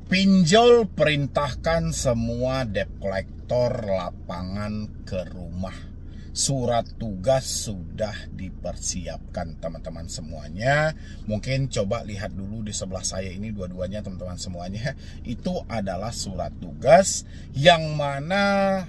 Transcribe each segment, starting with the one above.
Pinjol perintahkan semua debt collector lapangan ke rumah. Surat tugas sudah dipersiapkan teman-teman semuanya. Mungkin coba lihat dulu di sebelah saya ini dua-duanya teman-teman semuanya. Itu adalah surat tugas yang mana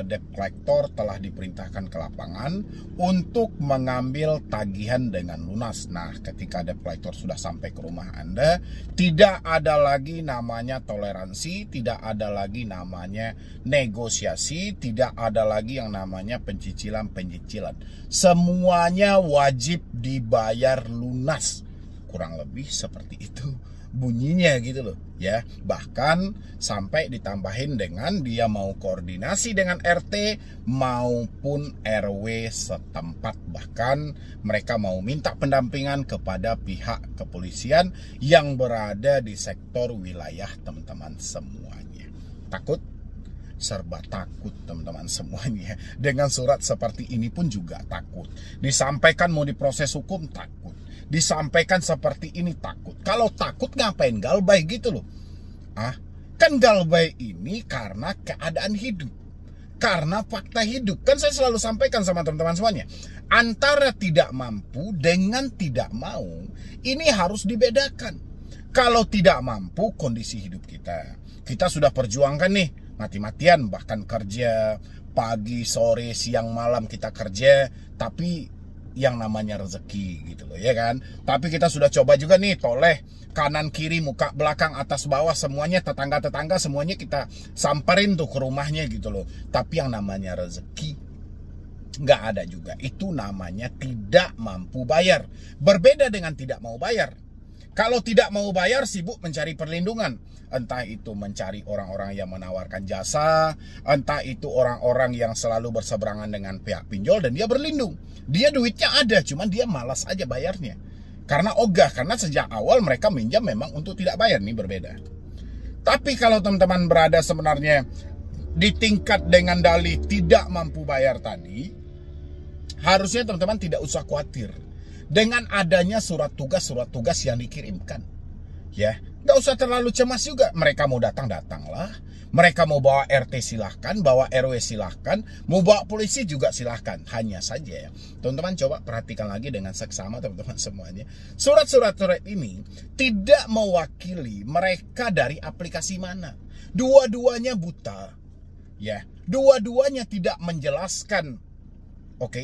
debt collector telah diperintahkan ke lapangan untuk mengambil tagihan dengan lunas. Nah, ketika debt collector sudah sampai ke rumah Anda, tidak ada lagi namanya toleransi, tidak ada lagi namanya negosiasi, tidak ada lagi yang namanya pencicilan. Semuanya wajib dibayar lunas. Kurang lebih seperti itu bunyinya gitu loh ya. Bahkan sampai ditambahin dengan dia mau koordinasi dengan RT maupun RW setempat. Bahkan mereka mau minta pendampingan kepada pihak kepolisian yang berada di sektor wilayah teman-teman semuanya. Takut? Serba takut teman-teman semuanya. Dengan surat seperti ini pun juga takut. Disampaikan mau diproses hukum takut. Disampaikan seperti ini takut. Kalau takut ngapain galbay gitu loh. Kan galbay ini karena keadaan hidup, karena fakta hidup. Kan saya selalu sampaikan sama teman-teman semuanya, antara tidak mampu dengan tidak mau ini harus dibedakan. Kalau tidak mampu kondisi hidup kita sudah perjuangkan nih mati-matian, bahkan kerja pagi, sore, siang, malam kita kerja, tapi yang namanya rezeki gitu loh ya kan. Tapi kita sudah coba juga nih toleh kanan kiri muka belakang atas bawah semuanya, tetangga-tetangga semuanya kita samperin tuh ke rumahnya gitu loh. Tapi yang namanya rezeki nggak ada juga. Itu namanya tidak mampu bayar. Berbeda dengan tidak mau bayar. Kalau tidak mau bayar sibuk mencari perlindungan. Entah itu mencari orang-orang yang menawarkan jasa, entah itu orang-orang yang selalu berseberangan dengan pihak pinjol dan dia berlindung. Dia duitnya ada, cuman dia malas aja bayarnya. Karena ogah, karena sejak awal mereka minjam memang untuk tidak bayar, nih berbeda. Tapi kalau teman-teman berada sebenarnya di tingkat dengan dalih tidak mampu bayar tadi, harusnya teman-teman tidak usah khawatir dengan adanya surat tugas yang dikirimkan. Ya, nggak usah terlalu cemas juga. Mereka mau datanglah. Mereka mau bawa RT silahkan, bawa RW silahkan, mau bawa polisi juga silahkan. Hanya saja ya, teman-teman coba perhatikan lagi dengan seksama teman-teman semuanya. Surat-surat ini tidak mewakili mereka dari aplikasi mana. Dua-duanya buta. Ya, dua-duanya tidak menjelaskan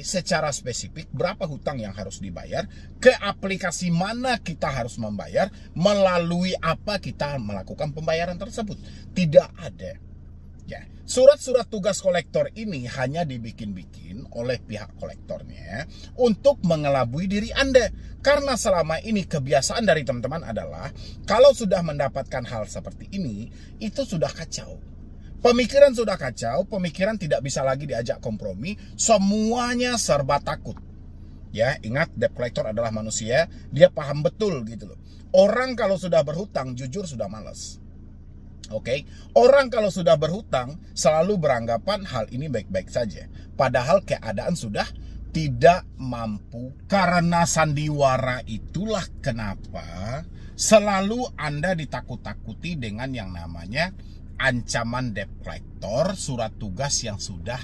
secara spesifik berapa hutang yang harus dibayar, ke aplikasi mana kita harus membayar, melalui apa kita melakukan pembayaran tersebut. Tidak ada. Ya, surat-surat tugas kolektor ini hanya dibikin-bikin oleh pihak kolektornya untuk mengelabui diri Anda. Karena selama ini kebiasaan dari teman-teman adalah kalau sudah mendapatkan hal seperti ini, itu sudah kacau. Pemikiran sudah kacau, pemikiran tidak bisa lagi diajak kompromi, semuanya serba takut. Ya, ingat debt collector adalah manusia, dia paham betul gitu loh. Orang kalau sudah berhutang, jujur sudah malas. Orang kalau sudah berhutang selalu beranggapan hal ini baik-baik saja. Padahal keadaan sudah tidak mampu. Karena sandiwara itulah kenapa selalu Anda ditakut-takuti dengan yang namanya ancaman debt collector, surat tugas yang sudah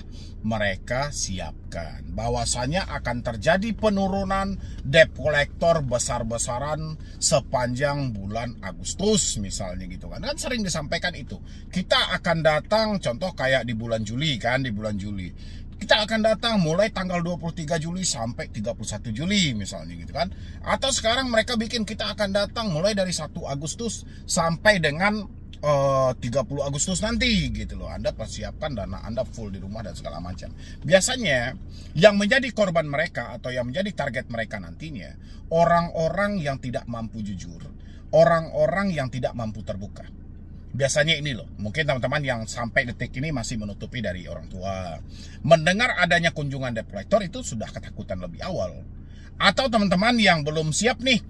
mereka siapkan. Bahwasanya akan terjadi penurunan debt collector besar-besaran sepanjang bulan Agustus misalnya gitu kan. Kan sering disampaikan itu. Kita akan datang, contoh kayak di bulan Juli kan, di bulan Juli. Kita akan datang mulai tanggal 23 Juli sampai 31 Juli misalnya gitu kan. Atau sekarang mereka bikin kita akan datang mulai dari 1 Agustus sampai dengan 30 Agustus nanti gitu loh. Anda persiapkan dana Anda full di rumah dan segala macam. Biasanya yang menjadi korban mereka atau yang menjadi target mereka nantinya orang-orang yang tidak mampu jujur, orang-orang yang tidak mampu terbuka. Biasanya ini loh, mungkin teman-teman yang sampai detik ini masih menutupi dari orang tua. Mendengar adanya kunjungan debt collector itu sudah ketakutan lebih awal. Atau teman-teman yang belum siap nih,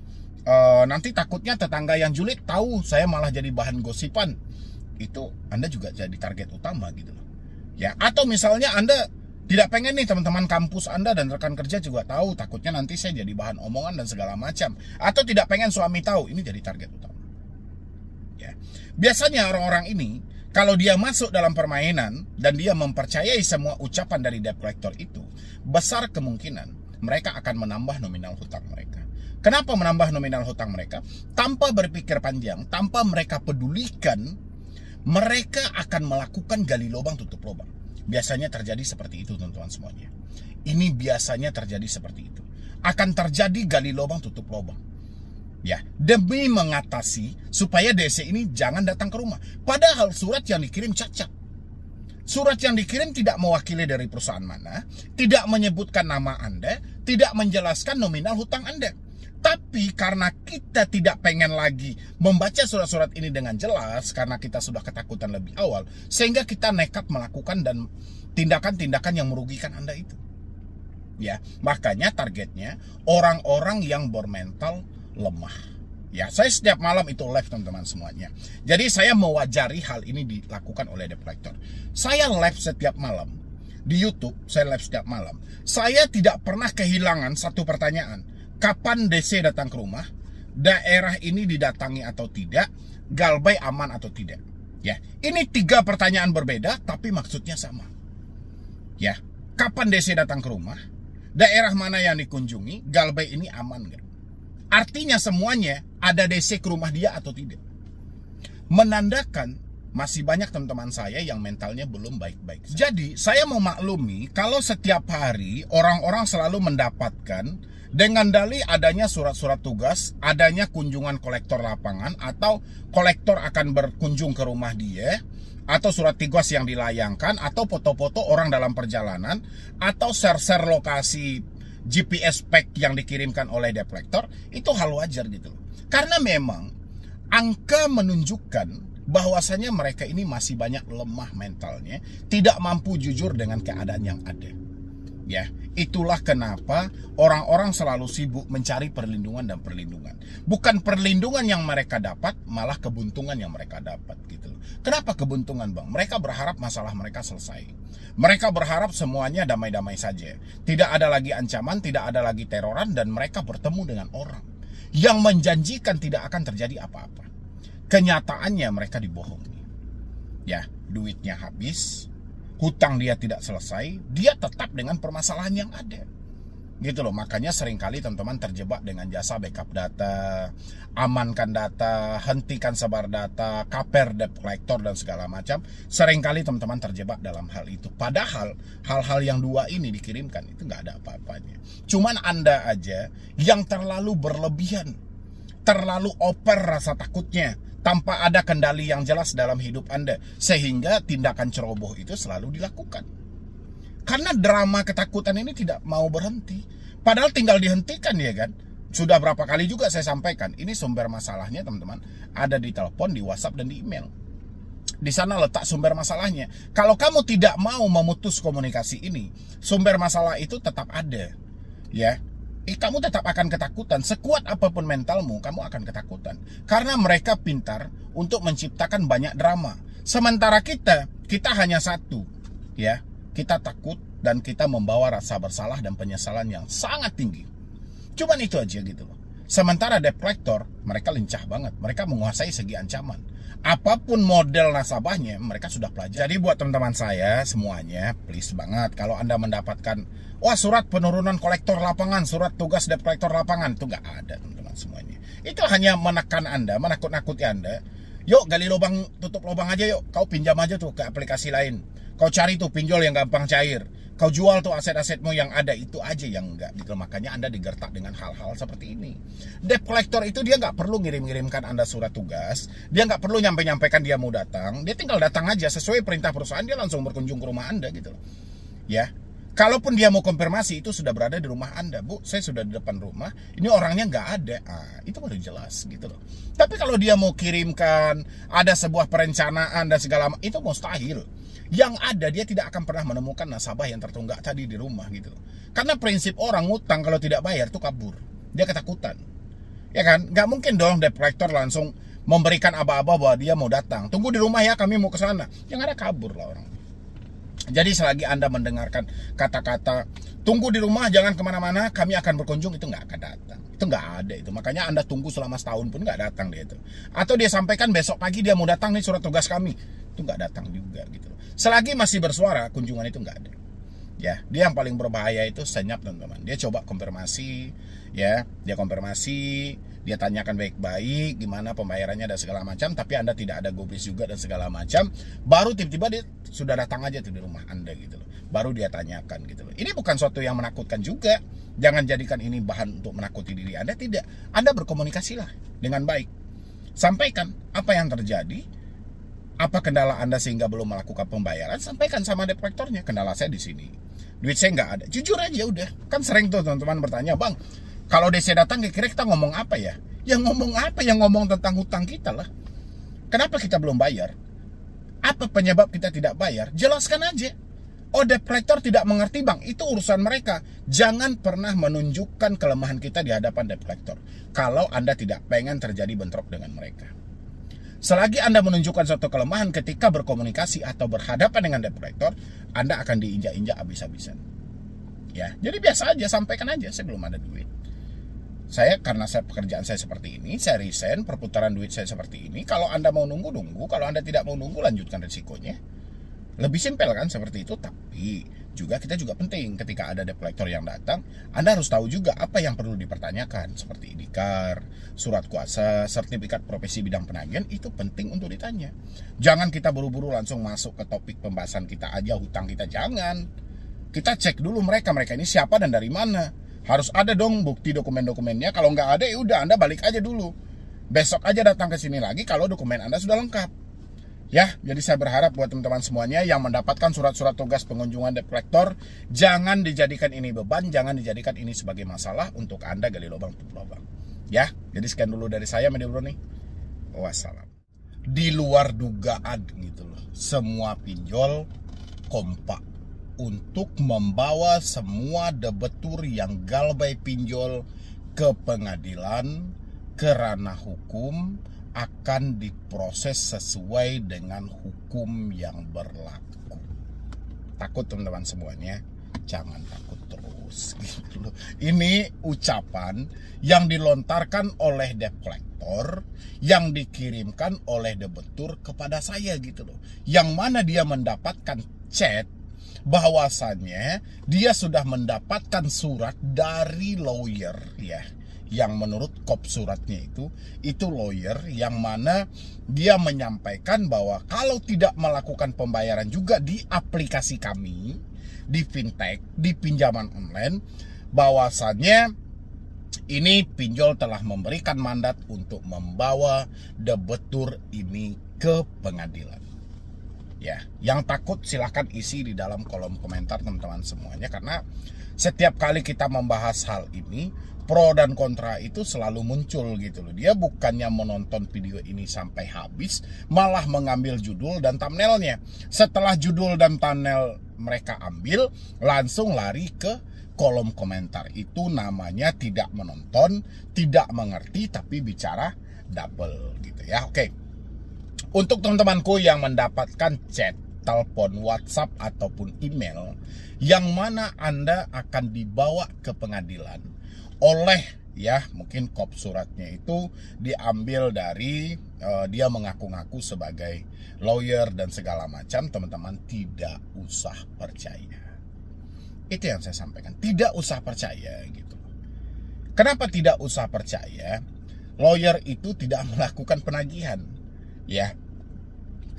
nanti takutnya tetangga yang julid tahu saya malah jadi bahan gosipan, itu Anda juga jadi target utama gitu loh ya. Atau misalnya Anda tidak pengen nih teman-teman kampus Anda dan rekan kerja juga tahu, takutnya nanti saya jadi bahan omongan dan segala macam. Atau tidak pengen suami tahu, ini jadi target utama Ya. Biasanya orang-orang ini kalau dia masuk dalam permainan dan dia mempercayai semua ucapan dari debt collector itu, besar kemungkinan mereka akan menambah nominal hutang mereka. Kenapa menambah nominal hutang mereka? Tanpa berpikir panjang, tanpa mereka pedulikan, mereka akan melakukan gali lubang tutup lubang. Biasanya terjadi seperti itu, teman-teman semuanya. Ini biasanya terjadi seperti itu. Akan terjadi gali lubang tutup lubang. Ya, demi mengatasi supaya DC ini jangan datang ke rumah. Padahal surat yang dikirim cacat. Surat yang dikirim tidak mewakili dari perusahaan mana, tidak menyebutkan nama Anda, tidak menjelaskan nominal hutang Anda. Tapi karena kita tidak pengen lagi membaca surat-surat ini dengan jelas, karena kita sudah ketakutan lebih awal, sehingga kita nekat melakukan dan tindakan-tindakan yang merugikan Anda itu. Ya, makanya targetnya orang-orang yang bermental lemah. Ya, saya setiap malam itu live, teman-teman semuanya. Jadi saya mewajari hal ini dilakukan oleh debt collector. Saya live setiap malam di YouTube, saya live setiap malam. Saya tidak pernah kehilangan satu pertanyaan. Kapan DC datang ke rumah? Daerah ini didatangi atau tidak? Galbay aman atau tidak? Ya, ini 3 pertanyaan berbeda tapi maksudnya sama. Ya, kapan DC datang ke rumah? Daerah mana yang dikunjungi? Galbay ini aman nggak? Artinya semuanya ada DC ke rumah dia atau tidak. Menandakan masih banyak teman-teman saya yang mentalnya belum baik-baik. Jadi saya memaklumi kalau setiap hari orang-orang selalu mendapatkan dengan dalih adanya surat-surat tugas, adanya kunjungan kolektor lapangan, atau kolektor akan berkunjung ke rumah dia, atau surat tugas yang dilayangkan, atau foto-foto orang dalam perjalanan, atau share-share lokasi GPS pack yang dikirimkan oleh debt collector, itu hal wajar gitu loh. Karena memang angka menunjukkan bahwasanya mereka ini masih banyak lemah mentalnya, tidak mampu jujur dengan keadaan yang ada. Ya, itulah kenapa orang-orang selalu sibuk mencari perlindungan dan perlindungan. Bukan perlindungan yang mereka dapat, malah kebuntungan yang mereka dapat gitu. Kenapa kebuntungan, Bang? Mereka berharap masalah mereka selesai. Mereka berharap semuanya damai-damai saja. Tidak ada lagi ancaman, tidak ada lagi teroran, dan mereka bertemu dengan orang yang menjanjikan tidak akan terjadi apa-apa. Kenyataannya mereka dibohongi. Ya, duitnya habis, hutang dia tidak selesai, dia tetap dengan permasalahan yang ada. Gitu loh, makanya seringkali teman-teman terjebak dengan jasa backup data, amankan data, hentikan sebar data, kaper debt collector dan segala macam. Seringkali teman-teman terjebak dalam hal itu. Padahal hal-hal yang 2 ini dikirimkan itu nggak ada apa-apanya. Cuman Anda aja yang terlalu berlebihan, terlalu over rasa takutnya, tanpa ada kendali yang jelas dalam hidup Anda, sehingga tindakan ceroboh itu selalu dilakukan. Karena drama ketakutan ini tidak mau berhenti. Padahal tinggal dihentikan, ya kan? Sudah berapa kali juga saya sampaikan, ini sumber masalahnya teman-teman ada di telepon, di WhatsApp, dan di email. Di sana letak sumber masalahnya. Kalau kamu tidak mau memutus komunikasi ini, sumber masalah itu tetap ada. Ya, kamu tetap akan ketakutan. Sekuat apapun mentalmu, kamu akan ketakutan. Karena mereka pintar untuk menciptakan banyak drama. Sementara kita hanya satu. Ya, kita takut dan kita membawa rasa bersalah dan penyesalan yang sangat tinggi. Cuman itu aja gitu loh. Sementara debt collector, mereka lincah banget. Mereka menguasai segi ancaman. Apapun model nasabahnya, mereka sudah pelajari. Jadi buat teman-teman saya semuanya, please banget, kalau Anda mendapatkan surat penurunan kolektor lapangan, surat tugas debt collector lapangan, itu nggak ada, teman-teman semuanya. Itu hanya menekan Anda, menakut-nakuti Anda. Yuk gali lubang, tutup lubang aja yuk. Kau pinjam aja tuh ke aplikasi lain. Kau cari tuh pinjol yang gampang cair. Kau jual tuh aset-asetmu yang ada, itu aja yang enggak gitu. Makanya Anda digertak dengan hal-hal seperti ini. Debt collector itu dia nggak perlu ngirim-ngirimkan Anda surat tugas. Dia nggak perlu nyampe-nyampekan dia mau datang. Dia tinggal datang aja sesuai perintah perusahaan, dia langsung berkunjung ke rumah Anda gitu. Ya. Kalaupun dia mau konfirmasi, itu sudah berada di rumah Anda. Bu, saya sudah di depan rumah, ini orangnya nggak ada. Itu baru jelas gitu loh. Tapi kalau dia mau kirimkan, ada sebuah perencanaan dan segala macam, itu mustahil. Yang ada, dia tidak akan pernah menemukan nasabah yang tertunggak tadi di rumah gitu. Karena prinsip orang ngutang kalau tidak bayar tuh kabur. Dia ketakutan. Ya kan? Nggak mungkin dong debt collector langsung memberikan aba-aba bahwa dia mau datang. Tunggu di rumah ya, kami mau ke sana. Yang ada kabur lah orang. Jadi selagi Anda mendengarkan kata-kata tunggu di rumah, jangan kemana-mana, kami akan berkunjung, itu nggak akan datang. Itu nggak ada itu. Makanya Anda tunggu selama setahun pun nggak datang dia itu. Atau dia sampaikan besok pagi dia mau datang nih surat tugas kami, itu nggak datang juga gitu. Selagi masih bersuara, kunjungan itu nggak ada. Ya, dia yang paling berbahaya itu senyap teman-teman. Dia coba konfirmasi, ya, dia konfirmasi, dia tanyakan baik-baik gimana pembayarannya dan segala macam, tapi Anda tidak ada gubris juga dan segala macam. Baru tiba-tiba dia sudah datang aja tuh di rumah Anda gitu loh. Baru dia tanyakan gitu loh. Ini bukan suatu yang menakutkan juga. Jangan jadikan ini bahan untuk menakuti diri Anda, tidak. Anda berkomunikasilah dengan baik. Sampaikan apa yang terjadi. Apa kendala Anda sehingga belum melakukan pembayaran? Sampaikan sama debt collector-nya, kendala saya di sini. Duit saya nggak ada. Jujur aja udah. Kan sering tuh teman-teman bertanya, "Bang, kalau DC datang kira-kira kita ngomong apa ya?" Yang ngomong apa? Yang ngomong tentang hutang kita lah. Kenapa kita belum bayar? Apa penyebab kita tidak bayar? Jelaskan aja. Oh, debt collector tidak mengerti, Bang. Itu urusan mereka. Jangan pernah menunjukkan kelemahan kita di hadapan debt collector. Kalau Anda tidak pengen terjadi bentrok dengan mereka. Selagi Anda menunjukkan suatu kelemahan ketika berkomunikasi atau berhadapan dengan debt collector, Anda akan diinjak-injak habis-habisan. Ya, jadi biasa aja, sampaikan aja, saya belum ada duit. Karena pekerjaan saya seperti ini, saya resign, perputaran duit saya seperti ini. Kalau Anda mau nunggu, kalau Anda tidak mau nunggu, lanjutkan risikonya. Lebih simpel kan seperti itu, tapi kita juga penting ketika ada debt collector yang datang, Anda harus tahu juga apa yang perlu dipertanyakan seperti IDKAR, surat kuasa, sertifikat profesi bidang penagihan, itu penting untuk ditanya. Jangan kita buru-buru langsung masuk ke topik pembahasan kita aja, hutang kita, jangan. Kita cek dulu mereka ini siapa dan dari mana. Harus ada dong bukti dokumen-dokumennya. Kalau nggak ada ya udah Anda balik aja dulu. Besok aja datang ke sini lagi kalau dokumen Anda sudah lengkap. Ya, jadi saya berharap buat teman-teman semuanya yang mendapatkan surat-surat tugas pengunjungan debt collector, jangan dijadikan ini beban, jangan dijadikan ini sebagai masalah untuk Anda gali lubang tutup lubang. Ya, jadi sekian dulu dari saya, Medio Bro nih. Wassalam. Di luar dugaan gitu loh, semua pinjol kompak untuk membawa semua debetur yang galbay pinjol ke pengadilan, ke ranah hukum, akan diproses sesuai dengan hukum yang berlaku. Takut teman-teman semuanya? Jangan takut terus gitu loh. Ini ucapan yang dilontarkan oleh debt collector, yang dikirimkan oleh debetur kepada saya gitu loh. Yang mana dia mendapatkan chat bahwasannya dia sudah mendapatkan surat dari lawyer ya, yang menurut kop suratnya itu lawyer yang mana dia menyampaikan bahwa kalau tidak melakukan pembayaran juga di aplikasi kami, di fintech, di pinjaman online, bahwasannya ini pinjol telah memberikan mandat untuk membawa debetur ini ke pengadilan. Ya, yang takut silahkan isi di dalam kolom komentar teman-teman semuanya, karena setiap kali kita membahas hal ini, pro dan kontra itu selalu muncul gitu loh. Dia bukannya menonton video ini sampai habis, malah mengambil judul dan thumbnailnya. Setelah judul dan thumbnail mereka ambil, langsung lari ke kolom komentar. Itu namanya tidak menonton, tidak mengerti, tapi bicara double gitu ya. Oke. Untuk teman-temanku yang mendapatkan chat, telepon, WhatsApp, ataupun email yang mana Anda akan dibawa ke pengadilan oleh ya, mungkin kop suratnya itu diambil dari dia mengaku-ngaku sebagai lawyer dan segala macam, teman-teman tidak usah percaya. Itu yang saya sampaikan, tidak usah percaya gitu. Kenapa tidak usah percaya? Lawyer itu tidak melakukan penagihan. Ya,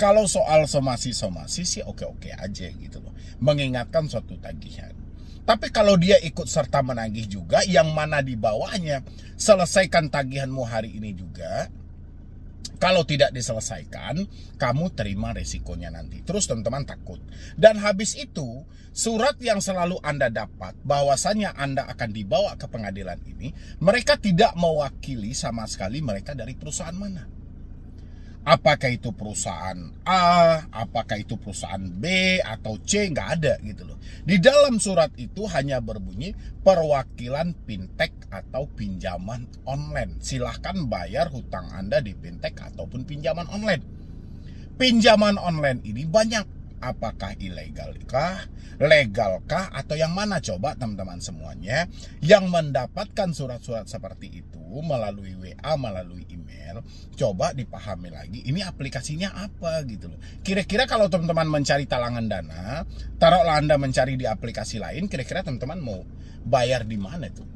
kalau soal somasi sih oke-oke aja gitu loh, mengingatkan suatu tagihan. Tapi kalau dia ikut serta menagih juga, yang mana di bawahnya selesaikan tagihanmu hari ini juga, kalau tidak diselesaikan, kamu terima resikonya nanti. Terus teman-teman takut. Dan habis itu, surat yang selalu Anda dapat bahwasannya Anda akan dibawa ke pengadilan ini, mereka tidak mewakili sama sekali mereka dari perusahaan mana. Apakah itu perusahaan A, apakah itu perusahaan B atau C, nggak ada gitu loh. Di dalam surat itu hanya berbunyi perwakilan fintech atau pinjaman online. Silahkan bayar hutang Anda di fintech ataupun pinjaman online. Pinjaman online ini banyak. apakah ilegalkah, legalkah, atau yang mana? Coba teman-teman semuanya yang mendapatkan surat-surat seperti itu melalui WA, melalui email, coba dipahami lagi ini aplikasinya apa gitu loh. Kira-kira kalau teman-teman mencari talangan dana, taruhlah Anda mencari di aplikasi lain, kira-kira teman-teman mau bayar di mana tuh?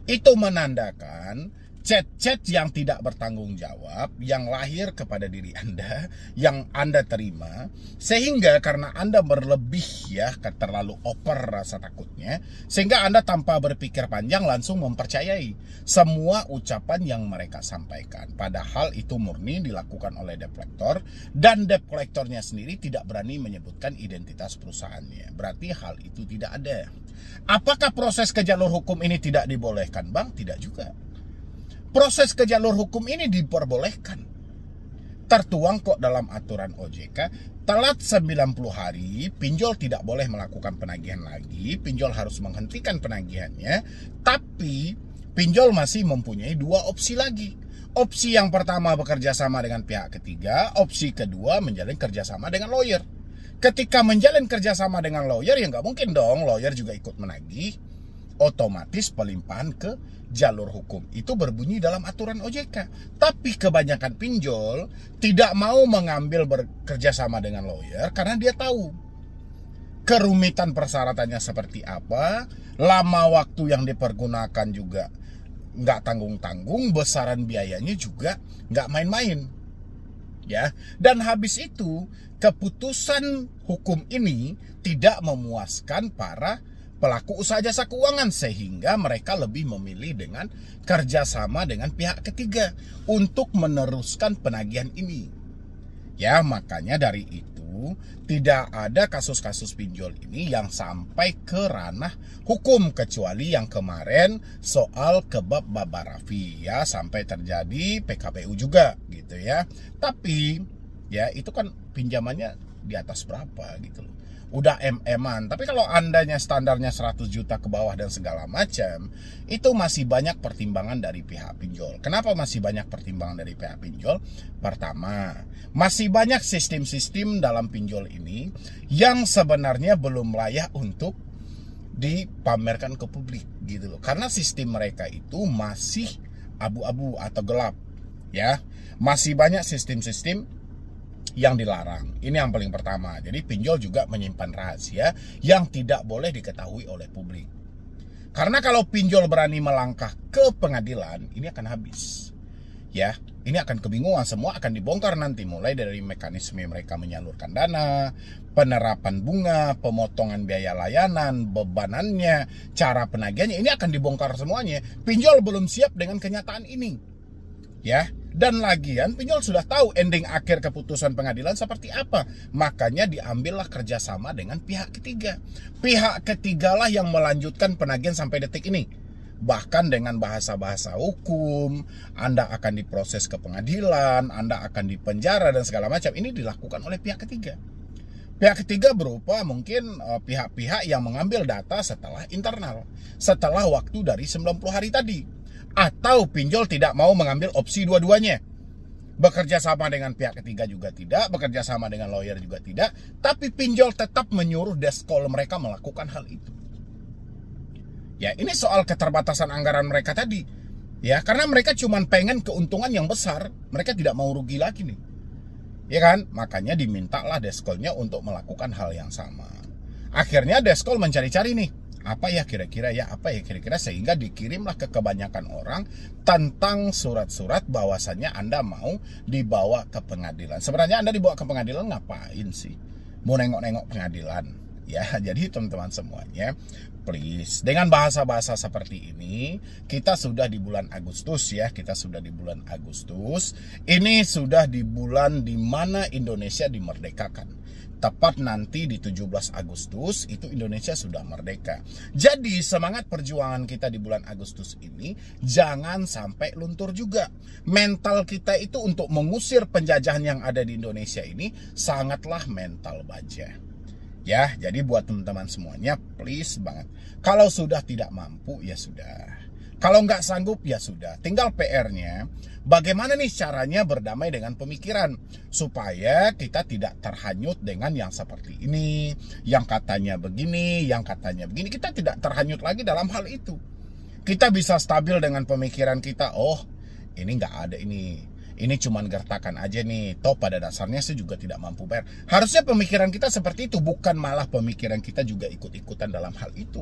Itu menandakan chat-chat yang tidak bertanggung jawab yang lahir kepada diri Anda, yang Anda terima, sehingga karena Anda berlebih ya, terlalu over rasa takutnya, sehingga Anda tanpa berpikir panjang langsung mempercayai semua ucapan yang mereka sampaikan. Padahal itu murni dilakukan oleh debt collector, dan debt collectornya sendiri tidak berani menyebutkan identitas perusahaannya. Berarti hal itu tidak ada. Apakah proses ke jalur hukum ini tidak dibolehkan, Bang? Tidak juga. Proses ke jalur hukum ini diperbolehkan. Tertuang kok dalam aturan OJK, telat 90 hari, pinjol tidak boleh melakukan penagihan lagi, pinjol harus menghentikan penagihannya, tapi pinjol masih mempunyai dua opsi lagi. Opsi yang pertama bekerja sama dengan pihak ketiga, opsi kedua menjalin kerjasama dengan lawyer. Ketika menjalin kerjasama dengan lawyer, ya nggak mungkin dong lawyer juga ikut menagih. Otomatis pelimpahan ke jalur hukum itu berbunyi dalam aturan OJK. Tapi kebanyakan pinjol tidak mau mengambil bekerja sama dengan lawyer karena dia tahu kerumitan persyaratannya seperti apa, lama waktu yang dipergunakan juga nggak tanggung-tanggung, besaran biayanya juga nggak main-main. Ya, dan habis itu keputusan hukum ini tidak memuaskan para pelaku usaha jasa keuangan, sehingga mereka lebih memilih dengan kerjasama dengan pihak ketiga untuk meneruskan penagihan ini. Ya, makanya dari itu tidak ada kasus-kasus pinjol ini yang sampai ke ranah hukum, kecuali yang kemarin soal kebab Baba Raffi ya, sampai terjadi PKPU juga gitu ya. Tapi ya itu kan pinjamannya di atas berapa gitu loh, udah MM-an. Tapi kalau andanya standarnya 100 juta ke bawah dan segala macam, itu masih banyak pertimbangan dari pihak pinjol. Kenapa masih banyak pertimbangan dari pihak pinjol? Pertama, masih banyak sistem-sistem dalam pinjol ini yang sebenarnya belum layak untuk dipamerkan ke publik gitu loh. Karena sistem mereka itu masih abu-abu atau gelap ya. Masih banyak sistem-sistem yang dilarang. Ini yang paling pertama. Jadi pinjol juga menyimpan rahasia yang tidak boleh diketahui oleh publik. Karena kalau pinjol berani melangkah ke pengadilan, ini akan habis. Ya, ini akan kebingungan, semua akan dibongkar nanti, mulai dari mekanisme mereka menyalurkan dana, penerapan bunga, pemotongan biaya layanan, bebanannya, cara penagihannya, ini akan dibongkar semuanya. Pinjol belum siap dengan kenyataan ini. Ya, dan lagian pinjol sudah tahu ending akhir keputusan pengadilan seperti apa. Makanya diambillah kerjasama dengan pihak ketiga. Pihak ketigalah yang melanjutkan penagihan sampai detik ini. Bahkan dengan bahasa-bahasa hukum, Anda akan diproses ke pengadilan, Anda akan dipenjara dan segala macam. Ini dilakukan oleh pihak ketiga. Pihak ketiga berupa mungkin pihak-pihak yang mengambil data setelah internal, setelah waktu dari 90 hari tadi. Atau pinjol tidak mau mengambil opsi dua-duanya. Bekerja sama dengan pihak ketiga juga tidak, bekerja sama dengan lawyer juga tidak, tapi pinjol tetap menyuruh desk call mereka melakukan hal itu. Ya, ini soal keterbatasan anggaran mereka tadi. Ya, karena mereka cuma pengen keuntungan yang besar, mereka tidak mau rugi lagi nih. Ya kan? Makanya dimintalah desk call-nya untuk melakukan hal yang sama. Akhirnya desk call mencari-cari nih, apa ya kira-kira sehingga dikirimlah ke kebanyakan orang tentang surat-surat bahwasannya Anda mau dibawa ke pengadilan. Sebenarnya Anda dibawa ke pengadilan ngapain sih? Mau nengok-nengok pengadilan? Ya, jadi teman-teman semuanya, please, dengan bahasa-bahasa seperti ini, kita sudah di bulan Agustus ya, Ini sudah di bulan di mana Indonesia dimerdekakan. Tepat nanti di 17 Agustus itu Indonesia sudah merdeka. Jadi semangat perjuangan kita di bulan Agustus ini jangan sampai luntur juga. Mental kita itu untuk mengusir penjajahan yang ada di Indonesia ini sangatlah mental baja. Ya, jadi buat teman-teman semuanya, please banget. Kalau sudah tidak mampu, ya sudah. Kalau nggak sanggup ya sudah, tinggal PR-nya bagaimana nih caranya berdamai dengan pemikiran supaya kita tidak terhanyut dengan yang seperti ini, yang katanya begini, yang katanya begini. Kita tidak terhanyut lagi dalam hal itu. Kita bisa stabil dengan pemikiran kita. Oh, ini nggak ada ini cuman gertakan aja nih. Toh pada dasarnya saya juga tidak mampu bayar. Harusnya pemikiran kita seperti itu, bukan malah pemikiran kita juga ikut-ikutan dalam hal itu.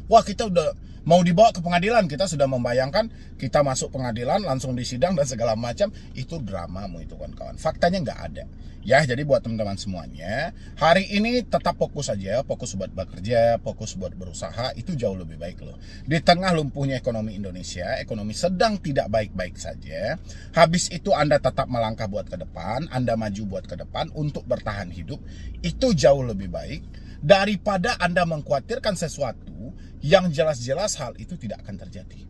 Wah, kita udah mau dibawa ke pengadilan, kita sudah membayangkan kita masuk pengadilan langsung disidang dan segala macam. Itu dramamu itu kawan-kawan. Faktanya nggak ada. Ya, jadi buat teman-teman semuanya, hari ini tetap fokus aja, fokus buat bekerja, fokus buat berusaha, itu jauh lebih baik loh. Di tengah lumpuhnya ekonomi Indonesia, ekonomi sedang tidak baik-baik saja. Habis itu Anda tetap melangkah buat ke depan, Anda maju buat ke depan untuk bertahan hidup, itu jauh lebih baik daripada Anda mengkhawatirkan sesuatu yang jelas-jelas hal itu tidak akan terjadi.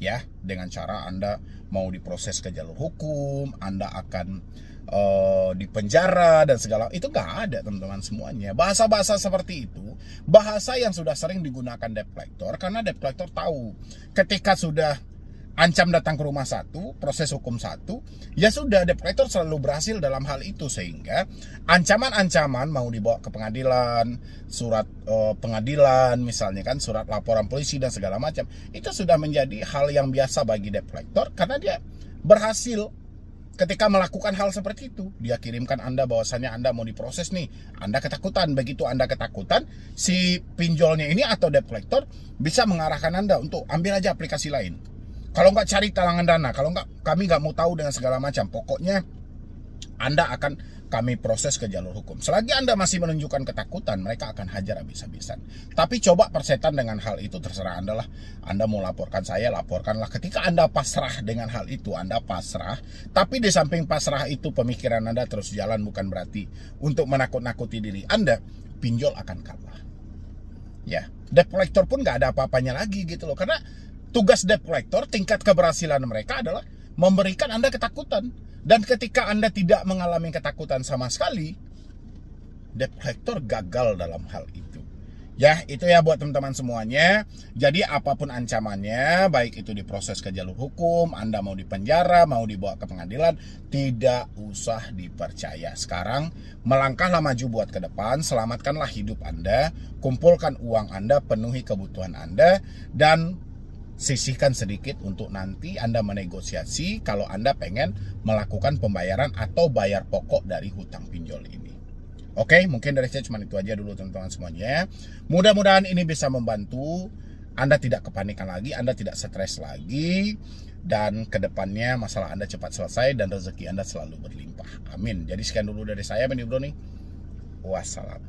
Ya, dengan cara Anda mau diproses ke jalur hukum, Anda akan di penjara dan segala itu nggak ada teman-teman semuanya. Bahasa-bahasa seperti itu bahasa yang sudah sering digunakan debt collector, karena debt collector tahu ketika sudah ancam datang ke rumah satu, proses hukum satu, ya sudah debt collector selalu berhasil dalam hal itu, sehingga ancaman-ancaman mau dibawa ke pengadilan, surat pengadilan misalnya kan, surat laporan polisi dan segala macam, itu sudah menjadi hal yang biasa bagi debt collector karena dia berhasil. Ketika melakukan hal seperti itu, dia kirimkan Anda bahwasannya Anda mau diproses nih, Anda ketakutan. Begitu Anda ketakutan, si pinjolnya ini atau debt collector bisa mengarahkan Anda untuk ambil aja aplikasi lain. Kalau nggak cari talangan dana, kalau nggak kami nggak mau tahu dengan segala macam. Pokoknya Anda akan kami proses ke jalur hukum. Selagi Anda masih menunjukkan ketakutan, mereka akan hajar habis-habisan. Tapi coba persetan dengan hal itu, terserah Anda lah. Anda mau laporkan saya, laporkanlah. Ketika Anda pasrah dengan hal itu, Anda pasrah. Tapi di samping pasrah itu, pemikiran Anda terus jalan, bukan berarti untuk menakut-nakuti diri Anda. Pinjol akan kalah. Ya, debt collector pun nggak ada apa-apanya lagi gitu loh. Karena tugas debt collector, tingkat keberhasilan mereka adalah memberikan Anda ketakutan. Dan ketika Anda tidak mengalami ketakutan sama sekali, debt collector gagal dalam hal itu. Ya, itu ya buat teman-teman semuanya. Jadi apapun ancamannya, baik itu diproses ke jalur hukum, Anda mau dipenjara, mau dibawa ke pengadilan, tidak usah dipercaya. Sekarang melangkahlah maju buat ke depan, selamatkanlah hidup Anda, kumpulkan uang Anda, penuhi kebutuhan Anda, dan sisihkan sedikit untuk nanti Anda menegosiasi kalau Anda pengen melakukan pembayaran atau bayar pokok dari hutang pinjol ini. Oke, mungkin dari saya cuma itu aja dulu teman-teman semuanya. Mudah-mudahan ini bisa membantu Anda tidak kepanikan lagi, Anda tidak stres lagi, dan kedepannya masalah Anda cepat selesai dan rezeki Anda selalu berlimpah. Amin. Jadi sekian dulu dari saya, Benny Bro nih. Wassalam.